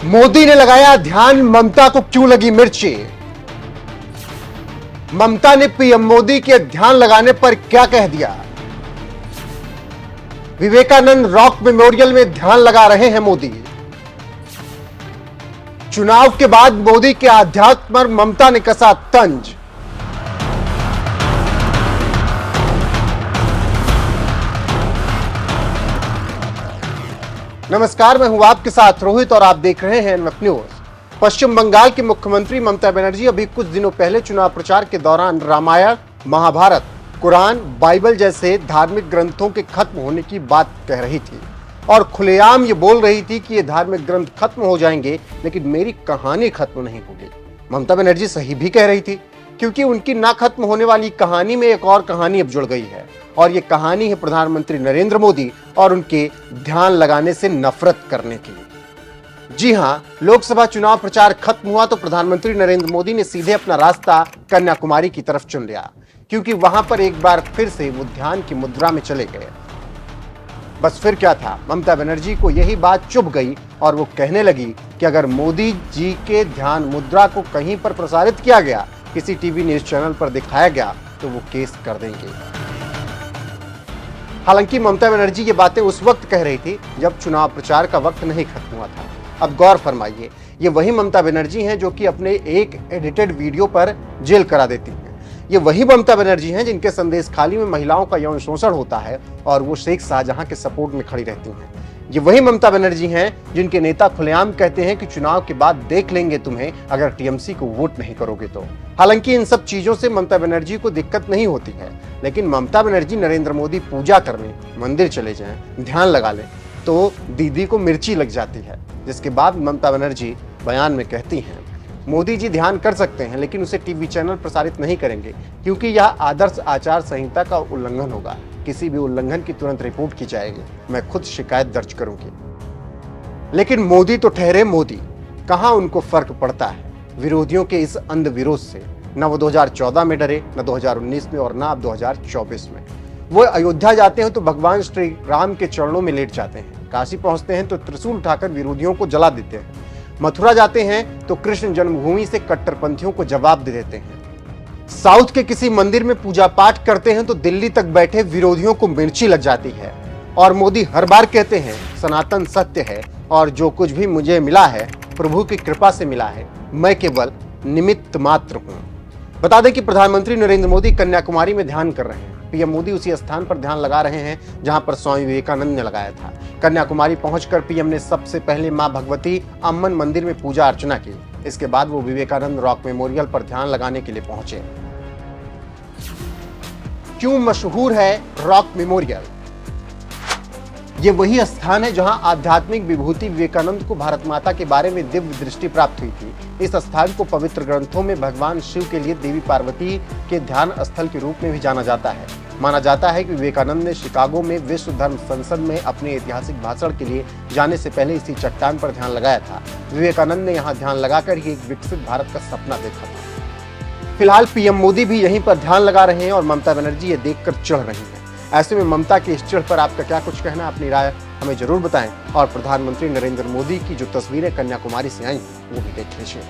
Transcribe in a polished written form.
मोदी ने लगाया ध्यान, ममता को क्यों लगी मिर्ची। ममता ने पीएम मोदी के ध्यान लगाने पर क्या कह दिया। विवेकानंद रॉक मेमोरियल में ध्यान लगा रहे हैं मोदी। चुनाव के बाद मोदी के आध्यात्म पर ममता ने कसा तंज। नमस्कार, मैं हूं आपके साथ रोहित और आप देख रहे हैं एनएफ न्यूज। पश्चिम बंगाल की मुख्यमंत्री ममता बनर्जी अभी कुछ दिनों पहले चुनाव प्रचार के दौरान रामायण, महाभारत, कुरान, बाइबल जैसे धार्मिक ग्रंथों के खत्म होने की बात कह रही थी और खुलेआम ये बोल रही थी कि ये धार्मिक ग्रंथ खत्म हो जाएंगे लेकिन मेरी कहानी खत्म नहीं होगी। ममता बनर्जी सही भी कह रही थी, क्योंकि उनकी ना खत्म होने वाली कहानी में एक और कहानी अब जुड़ गई है और ये कहानी है प्रधानमंत्री नरेंद्र मोदी और उनके ध्यान लगाने से नफरत करने की। जी हां, लोकसभा चुनाव प्रचार खत्म हुआ तो प्रधानमंत्री नरेंद्र मोदी ने सीधे अपना रास्ता कन्याकुमारी की तरफ चुन लिया, क्योंकि वहां पर एक बार फिर से वो ध्यान की मुद्रा में चले गए। बस फिर क्या था, ममता बनर्जी को यही बात चुभ गई और वो कहने लगी कि अगर मोदी जी के ध्यान मुद्रा को कहीं पर प्रसारित किया गया, किसी टीवी न्यूज चैनल पर दिखाया गया, तो वो केस कर देंगे। हालांकि ममता बनर्जी ये बातें उस वक्त कह रही थी जब चुनाव प्रचार का वक्त नहीं खत्म हुआ था। अब गौर फरमाइए, ये वही ममता बनर्जी हैं जो कि अपने एक एडिटेड वीडियो पर जेल करा देती हैं। ये वही ममता बनर्जी हैं जिनके संदेश खाली में महिलाओं का यौन शोषण होता है और वो शेख शाहजहां के सपोर्ट में खड़ी रहती हैं। ये वही ममता बनर्जी हैं जिनके नेता खुलेआम कहते हैं कि चुनाव के बाद देख लेंगे तुम्हें अगर टीएमसी को वोट नहीं करोगे तो। हालांकि इन सब चीजों से ममता बनर्जी को दिक्कत नहीं होती है, लेकिन ममता बनर्जी नरेंद्र मोदी पूजा करने मंदिर चले जाएं, ध्यान लगा लें तो दीदी को मिर्ची लग जाती है। जिसके बाद ममता बनर्जी बयान में कहती हैं, मोदी जी ध्यान कर सकते हैं लेकिन उसे टीवी चैनल प्रसारित नहीं करेंगे, क्योंकि यह आदर्श आचार संहिता का उल्लंघन होगा। किसी भी उल्लंघन की तुरंत रिपोर्ट की जाएगी, मैं खुद शिकायत दर्ज करूंगी। लेकिन मोदी तो ठहरे मोदी, कहां उनको फर्क पड़ता है विरोधियों के इस अंध विरोध से। न वो 2014 में डरे, न 2019 में और न अब 2024 में। वो अयोध्या जाते हैं तो भगवान श्री राम के चरणों में लेट जाते हैं, काशी पहुंचते हैं तो त्रिशूल उठाकर विरोधियों को जला देते हैं, मथुरा जाते हैं तो कृष्ण जन्मभूमि से कट्टरपंथियों को जवाब दे देते हैं, साउथ के किसी मंदिर में पूजा पाठ करते हैं तो दिल्ली तक बैठे विरोधियों को मिर्ची लग जाती है। और मोदी हर बार कहते हैं सनातन सत्य है और जो कुछ भी मुझे मिला है प्रभु की कृपा से मिला है, मैं केवल निमित्त मात्र हूं। बता दें कि प्रधानमंत्री नरेंद्र मोदी कन्याकुमारी में ध्यान कर रहे हैं। पीएम मोदी उसी स्थान पर ध्यान लगा रहे हैं जहां पर स्वामी विवेकानंद ने लगाया था। कन्याकुमारी पहुंचकर पीएम ने सबसे पहले मां भगवती अम्मन मंदिर में पूजा अर्चना की। इसके बाद वो विवेकानंद रॉक मेमोरियल पर ध्यान लगाने के लिए पहुंचे। क्यों मशहूर है रॉक मेमोरियल? ये वही स्थान है जहां आध्यात्मिक विभूति विवेकानंद को भारत माता के बारे में दिव्य दृष्टि प्राप्त हुई थी। इस स्थान को पवित्र ग्रंथों में भगवान शिव के लिए देवी पार्वती के ध्यान स्थल के रूप में भी जाना जाता है। माना जाता है कि विवेकानंद ने शिकागो में विश्व धर्म संसद में अपने ऐतिहासिक भाषण के लिए जाने से पहले इसी चट्टान पर ध्यान लगाया था। विवेकानंद ने यहाँ ध्यान लगाकर ही एक विकसित भारत का सपना देखा था। फिलहाल पीएम मोदी भी यहीं पर ध्यान लगा रहे हैं और ममता बनर्जी ये देखकर चढ़ रही हैं। ऐसे में ममता के इस चिढ़ पर आपका क्या कुछ कहना, अपनी राय हमें जरूर बताएं और प्रधानमंत्री नरेंद्र मोदी की जो तस्वीरें कन्याकुमारी से आई वो भी देख लीजिए।